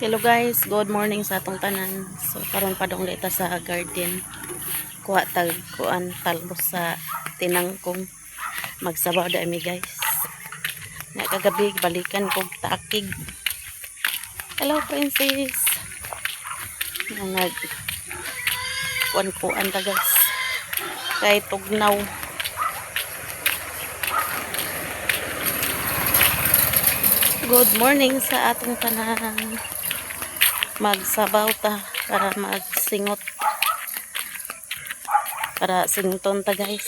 Hello guys, good morning sa atong tanan. So karon pa dong dita sa garden. Kuha tag kuan talbos sa tinangkong magsabaw da mi guys. Na kagabi balikan kog taakig. Hello princess. Nangag kuan ta guys. Kay tugnaw. Good morning sa atong tanan. Magsabaw ta para magsingot. Para sington ta guys.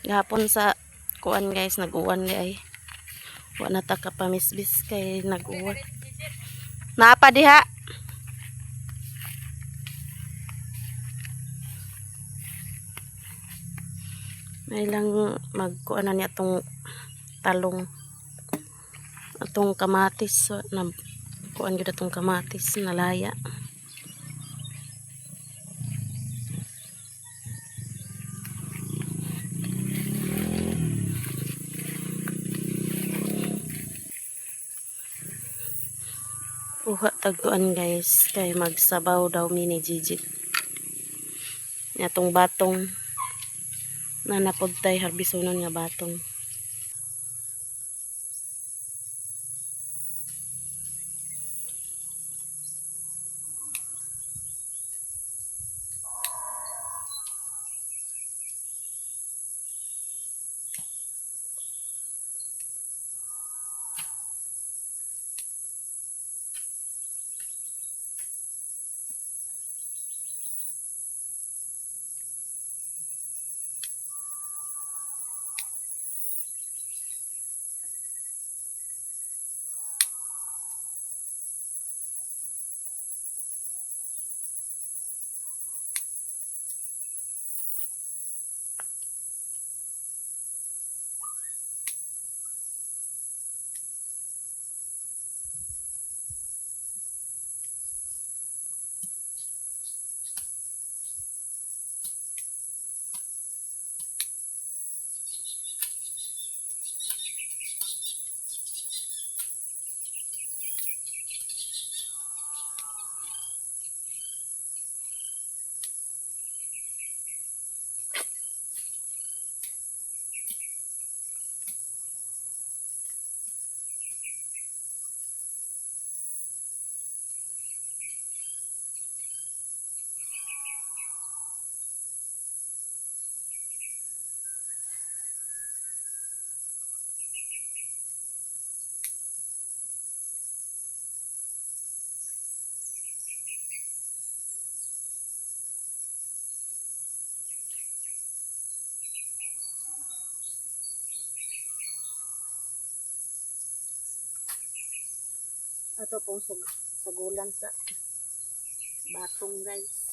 Gahapon sa kuan guys nag-uwan li ay. Wa na ta kapamisbis kay nag-uwan. Naapa diha. May lang magkuan na niya tong talong. Atong kamatis so, na kuan gyud atong kamatis nalaya. Kuha tagtuan guys kay magsabaw daw mi ni Gigi. Atong batong na napugtay harbisonon nga batong. Ato pong sagulan sa batong guys.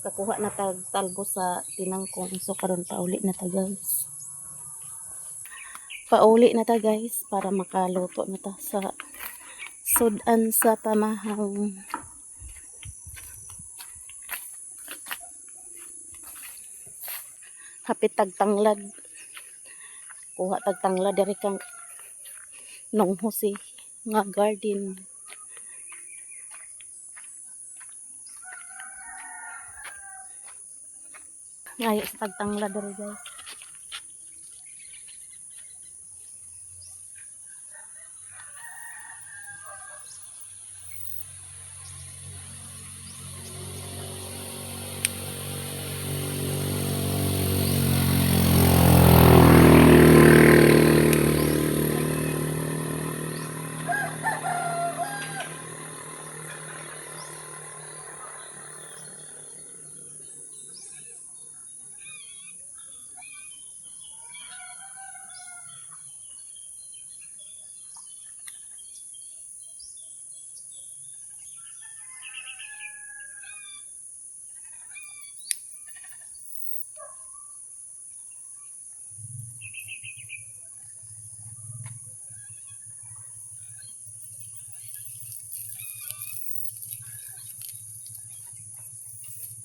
Kakuha na tag talbos sa tinangkong so karon pauli na ta guys. Pauli na ta guys para makaluto na ta sa sudan sa pamahaw. Hapit tag tanglad. Kuha tag tanglad diri kang Nong Jose nga garden. Ngayo sa tag tanglad diri guys.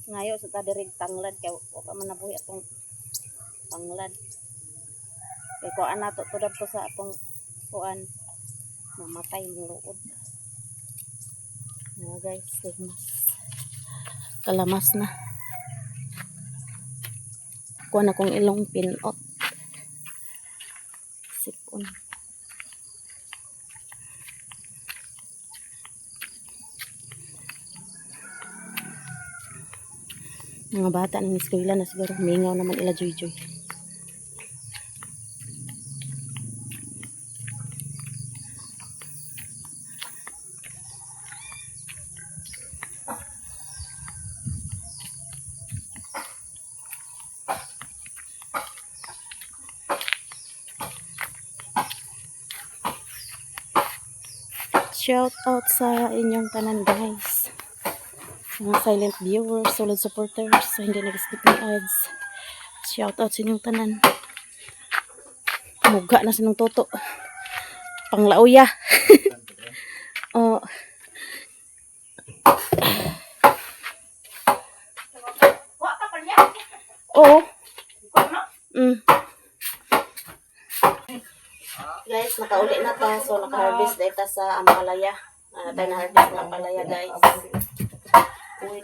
Ngayo sa tadirig tanglad kay wa pa man nabuhi atong tanglad. Kay kuan nato tudad ko sa atong kuan mamatay ng luod. Nga guys, tigmas. Kalamas na. Kuha na kong ilong pinot. Sipon. Mga bata ng eskwela na siguro. Mingaw naman ila Joy-Joy. Shout out sa inyong tanan guys. Mga silent viewers, solid supporters, so hindi nag-skip ng ads. Shout out sa inyong tanan. Muga na sinong toto. Panglauya. Oh. Oo. Guys, nakauli na ta. So, naka-harvest na ita sa ampalaya. Tayo na-harvest na ampalaya, guys.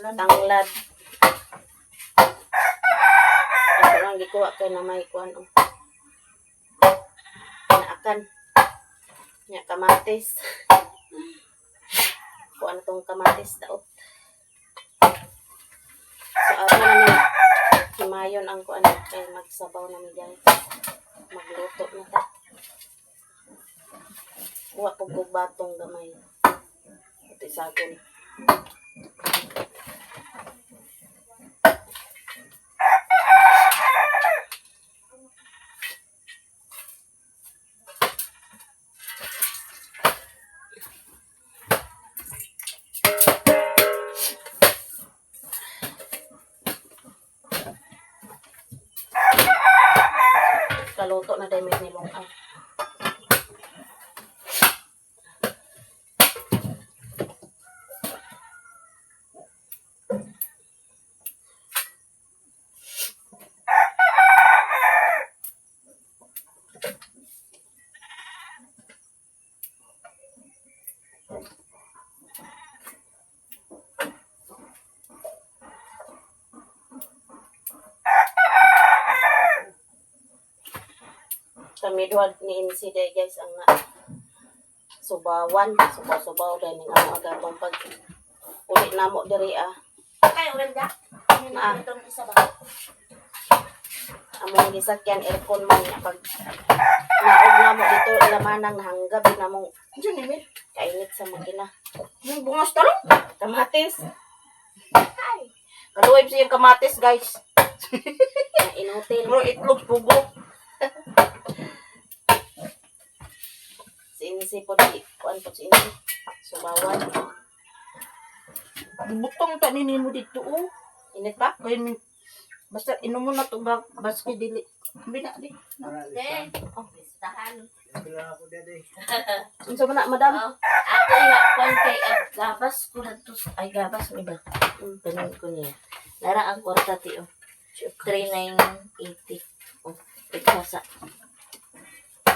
Tanglad. Ito lang gikuha kayo na may kuhan. Naakan. Nya kamatis. Kuha na tong kamatis daot. So, ako namin himayon ang kuhan. Kaya magsabaw namin, guys. Magluto na ta. Kuha po batong gamay. Ito isagon. Kaluto na dahil may nilungay. Kami duwag ni Inside guys ang subawan, subaw dahil ng agatong pag uli na mo diri Kaya ulan da? Itong isa ba? among gisakyan aircon man niya pag naog na mo dito ilamanang nahanggab na mong Diyan namin. kainit sa makina. Yung bungas talong. Kamatis. Ay. Kaluwib siya yung kamatis guys. Inutil. Bro, itlog pugo. Sinsi po di. Kuan po sinsi. Subawan. Butong taninin mo dito, oh. Init pa? Kaya basta inom mo na itong baski dili. Bina, di. Oh, Listahan. unsa man na madam? Ako yung kwan kay gabas ko na to. Ay, gabas mo ba? Ganun ko niya. Lara ang kwarta ti, oh. 3,980. Oh, ikasa.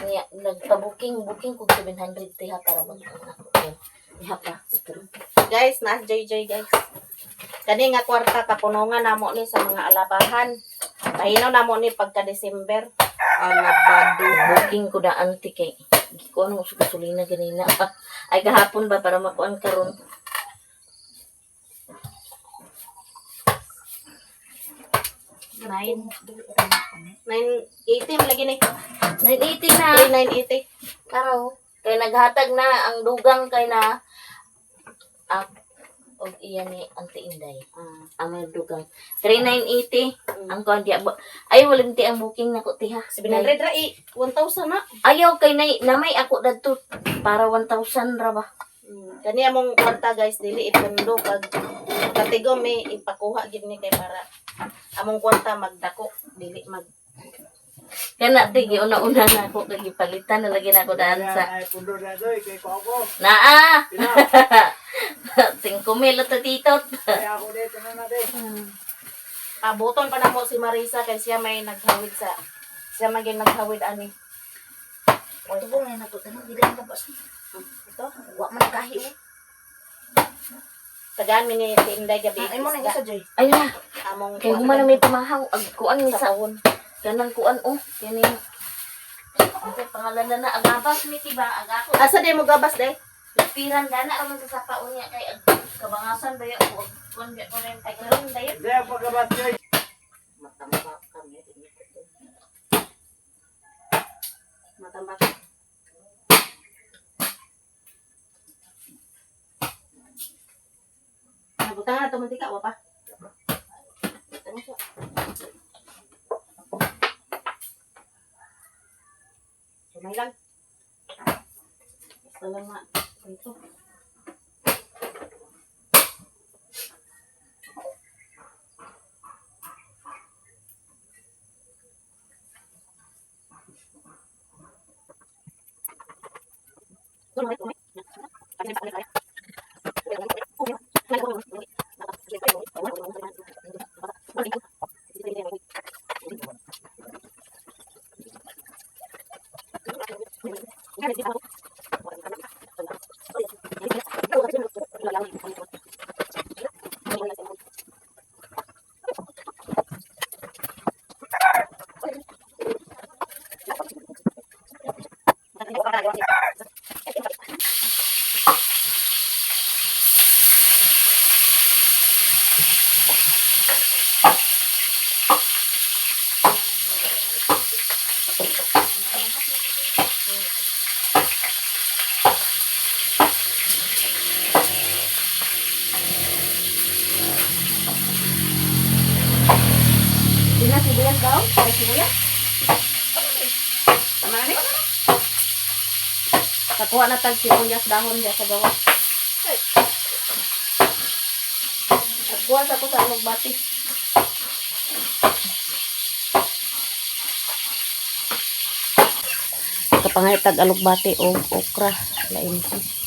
Niya, booking ko 700 tiha para mag-ako. Iha pa. Guys, naas JJ guys. Kani nga kwarta kapunongan namo ni sa mga alabahan. Pahinaw namo ni pagka December. Alabado. Booking ko na anti kay. Gikuan mo sa gasolina ganina. Ay kahapon ba para makuan karon. Nine. 980 lagi ni. 980 na. 980. Karaw. Kay naghatag na ang dugang kay na og iya ni Auntie Inday. Ang may dugang. 3,980. Ang kuan diya. Ay walang ti ang booking nako tiha. 700 ra 1,000 na. Ayaw kay namay ako dadto para 1,000 ra ba. Kani among kwarta guys dili ipundo kag katigom may ipakuha gid ni kay para among kwarta magdako dili mag Kana ti giuna-una na ako kay gipalitan na lagi na ako daan sa Ay, pundo na doy, kay Coco. naa. 50 Kumil at titot. Abuton pa na mo si Marisa kay siya may naghawid sa siya maging naghawid ani. Ito po ngayon na to. Tanong, di lang labas. Ito, Wa man kahi eh. tagaan mi ni Tinday gabi. Ay mo na isa, Joy. Ay na. Among Kay humana may pamahaw. Ag kuan ni sa kanang kuan oh. Kani. Ito pangalan na ang abas mi tiba. Ang ako. Asa day mo gabas day? Lapiran dana aron sa sapaon niya kay kabangasan ba ya ko. Kuan ba ko rin tay karon dayon. Daya pagkabat, Joy. Matambak kami. Matambak. Nabutang na to mantika wa pa. Ano siya? Sumay lang. Basta lang na. Ito. Dina sibuyas daw? Ay sibuyas? Tama na ni. Kakuha na tag sibuyas dahon diya sa gawa. Kakuha sa ko sa alugbati. Kapangay tag alugbati o okra lain si.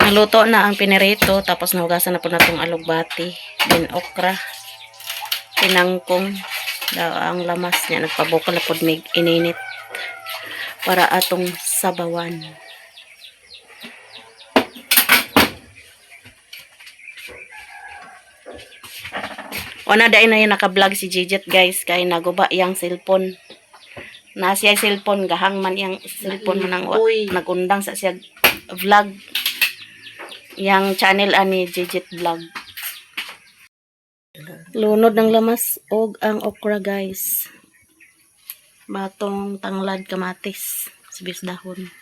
Naluto na ang pinirito, tapos nahugasan na po na itong alugbati, then okra, tinangkong, ang lamas niya, nagpabukol na po mig ininit para atong sabawan. Wana dahil na yung naka-vlog si Gijet guys, kaya naguba yung cellphone. Na siya cellphone, gahang man yung cellphone mo nang nagundang sa siya vlog. Yang channel ani Gijet Vlog. Lunod ng lamas og ang okra guys. Batong tanglad kamatis, sibis dahon.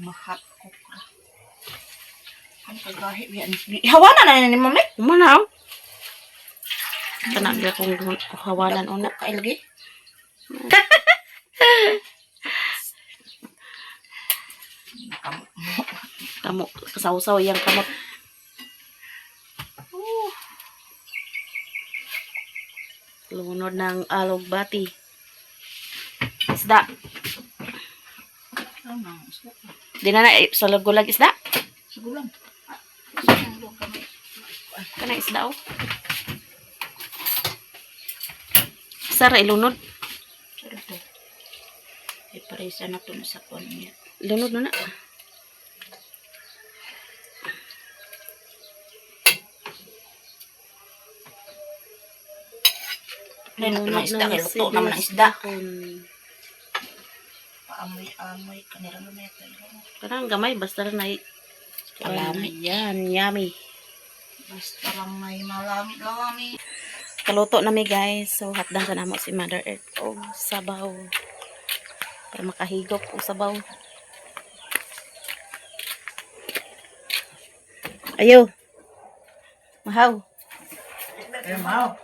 Mahat okra. Ang kagahi yan. Hawana na ni mami. Umana. Kana gyud kong hawalan una. Kailgi. Kamu sausaw yang kamot. Lunod ng alugbati. Isda. Ano na, isda. Di na na sa gulag isda. Sigulan. Sigulan kami. Kana isda oh. Sara ilunod. Sara to. Iparisa na to sa kuwan niya. Ilunod na na. Lalo na isda, kaya luto naman ang isda. Paamoy-amoy, kanira mo na ito. Parang gamay, basta lang na Kalami. Yan, yummy. Basta lang may malami-lami. Kaluto na mi guys. So, hatdan sa namo si Mother Earth. O, sabaw. Para makahigop o sabaw. Ayo. Mahaw. Eh, Mau.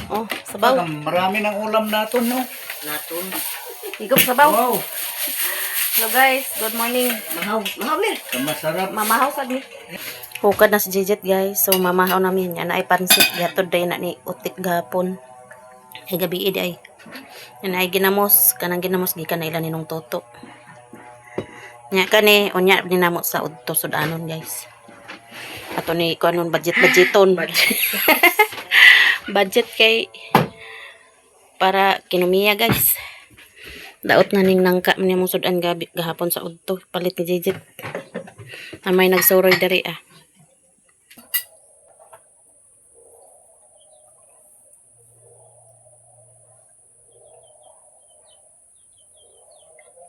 Oh, sabaw. Marami ng ulam natin, no? Naton. Higop sabaw. Wow. Hello guys, good morning. Mahaw. Mahaw ni. Kamasarap. Mamahaw sad ni. Hukad na si Jejet guys. So mamahaw namin yan ay pansit gatod day na ni utik gapon. Ay gabi ay. Yan ay ginamos, kanang ginamos gikan na ilan ninong toto. Nya kani unya ginamot sa udto sudanon guys. Ato ni kuanon budgeton. Budget kay para kinumiya guys. Daot na ning nangka man mong sudan gabi gahapon sa udto palit ni Jejet. Amay nagsuroy diri ah.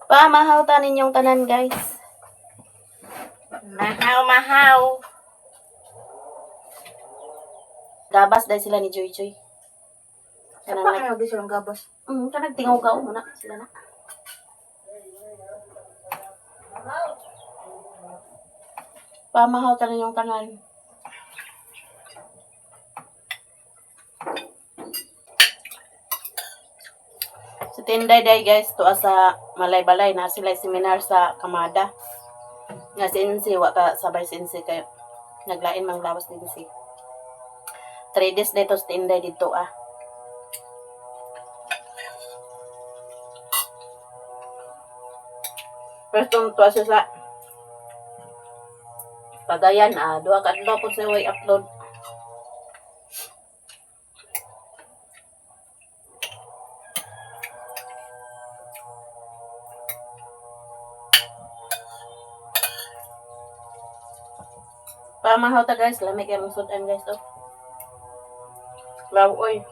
Pamahaw ta ninyong tanan guys. Mahaw. Gabas dahil sila ni Joy Joy. Saan pa kayo lagi silang gabas? Kanag tingaw ka muna sila na. Pamahaw ta ninyong tanan. Sa Tinday day guys, tuwa sa Malay-Balay na sila seminar sa Kamada. Nga si Insi, waka sabay si Insi kayo. Naglain mang lawas dito si. 3 days dito sa Tinday dito ah. First tuwa siya sa Pagayan ah. Duha ka adlaw po sa way upload. Pamahaw ta guys, lamig yung sudan guys oh. Law oy.